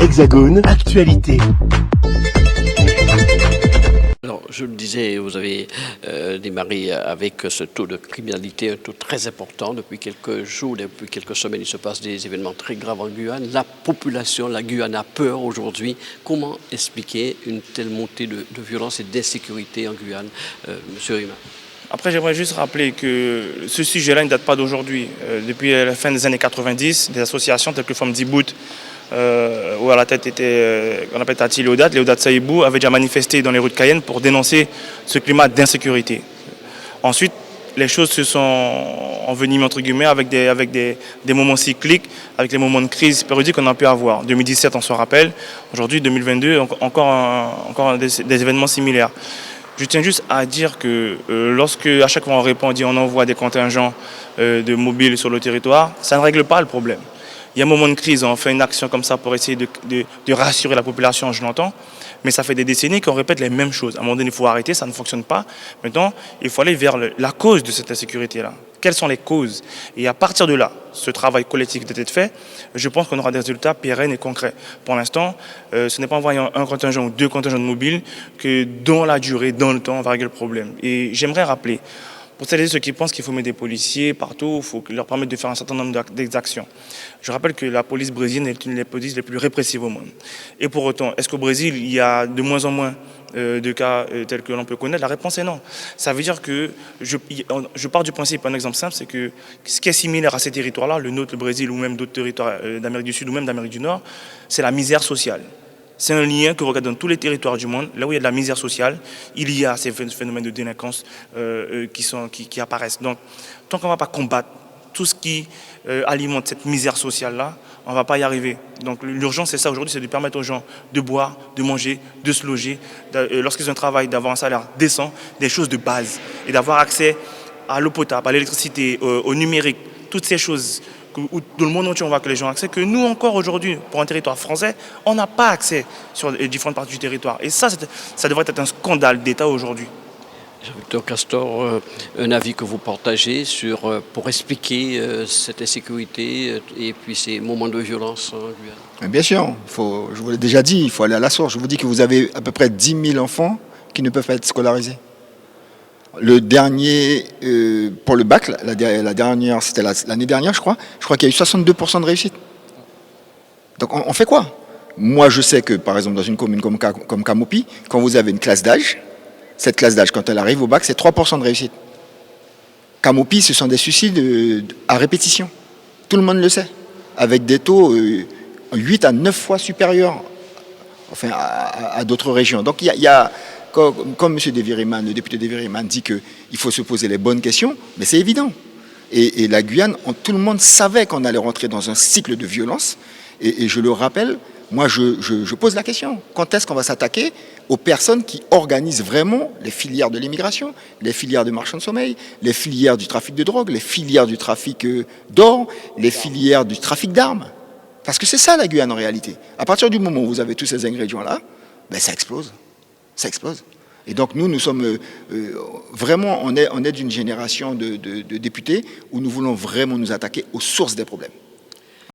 Hexagone Actualité. Alors, je le disais, vous avez démarré avec ce taux de criminalité, un taux très important. Depuis quelques jours, depuis quelques semaines, il se passe des événements très graves en Guyane. La population, la Guyane a peur aujourd'hui. Comment expliquer une telle montée de violence et d'insécurité en Guyane, Monsieur Rima? Après, j'aimerais juste rappeler que ce sujet-là ne date pas d'aujourd'hui. Depuis la fin des années 90, des associations telles que Femmes d'Ibout, où à la tête était, on appelle Tati Léodat Saïbou, avait déjà manifesté dans les rues de Cayenne pour dénoncer ce climat d'insécurité. Ensuite, les choses se sont envenimées entre guillemets avec des moments cycliques, avec les moments de crise périodique qu'on a pu avoir. 2017, on se rappelle. Aujourd'hui, 2022, encore des événements similaires. Je tiens juste à dire que lorsque, à chaque fois on répond, on envoie des contingents de mobiles sur le territoire, ça ne règle pas le problème. Il y a un moment de crise, on fait une action comme ça pour essayer de rassurer la population, je l'entends, mais ça fait des décennies qu'on répète les mêmes choses. À un moment donné, il faut arrêter, ça ne fonctionne pas. Maintenant, il faut aller vers la cause de cette insécurité-là. Quelles sont les causes? Et à partir de là, ce travail collectif doit être fait. Je pense qu'on aura des résultats pérennes et concrets. Pour l'instant, ce n'est pas en voyant un contingent ou deux contingents de mobiles que dans la durée, dans le temps, on va régler le problème. Et j'aimerais rappeler, pour celles et ceux qui pensent qu'il faut mettre des policiers partout, il faut leur permettre de faire un certain nombre d'actions. Je rappelle que la police brésilienne est une des polices les plus répressives au monde. Et pour autant, est-ce qu'au Brésil, il y a de moins en moins de cas tels que l'on peut connaître? La réponse est non. Ça veut dire que je pars du principe, un exemple simple, c'est que ce qui est similaire à ces territoires-là, le nôtre, le Brésil ou même d'autres territoires d'Amérique du Sud ou même d'Amérique du Nord, c'est la misère sociale. C'est un lien que regarde dans tous les territoires du monde, là où il y a de la misère sociale, il y a ces phénomènes de délinquance qui apparaissent. Donc, tant qu'on ne va pas combattre tout ce qui alimente cette misère sociale-là, on ne va pas y arriver. Donc l'urgence, c'est ça aujourd'hui, c'est de permettre aux gens de boire, de manger, de se loger, lorsqu'ils ont un travail, d'avoir un salaire décent, des choses de base, et d'avoir accès à l'eau potable, à l'électricité, au numérique, toutes ces choses où dans le monde entier on voit que les gens ont accès, que nous encore aujourd'hui, pour un territoire français, on n'a pas accès sur les différentes parties du territoire. Et ça devrait être un scandale d'État aujourd'hui. Jean-Victor Castor, un avis que vous partagez pour expliquer cette insécurité et puis ces moments de violence en Guyane? Bien sûr, je vous l'ai déjà dit, il faut aller à la source. Je vous dis que vous avez à peu près 10 000 enfants qui ne peuvent pas être scolarisés. Le dernier, pour le bac, la dernière, c'était l'année dernière, je crois qu'il y a eu 62% de réussite. Donc on fait quoi? Moi, je sais que, par exemple, dans une commune comme Camopi, quand vous avez une classe d'âge, cette classe d'âge, quand elle arrive au bac, c'est 3% de réussite. Camopi, ce sont des suicides à répétition. Tout le monde le sait. Avec des taux 8 à 9 fois supérieurs à d'autres régions. Donc il y a comme M. Deviriman, le député Deviriman, dit qu'il faut se poser les bonnes questions, mais c'est évident. Et la Guyane, tout le monde savait qu'on allait rentrer dans un cycle de violence. Et je le rappelle, moi je pose la question. Quand est-ce qu'on va s'attaquer aux personnes qui organisent vraiment les filières de l'immigration, les filières de marchands de sommeil, les filières du trafic de drogue, les filières du trafic d'or, les filières du trafic d'armes? Parce que c'est ça la Guyane en réalité. À partir du moment où vous avez tous ces ingrédients-là, ben ça explose. Ça explose. Et donc nous sommes vraiment, on est d'une génération de députés où nous voulons vraiment nous attaquer aux sources des problèmes.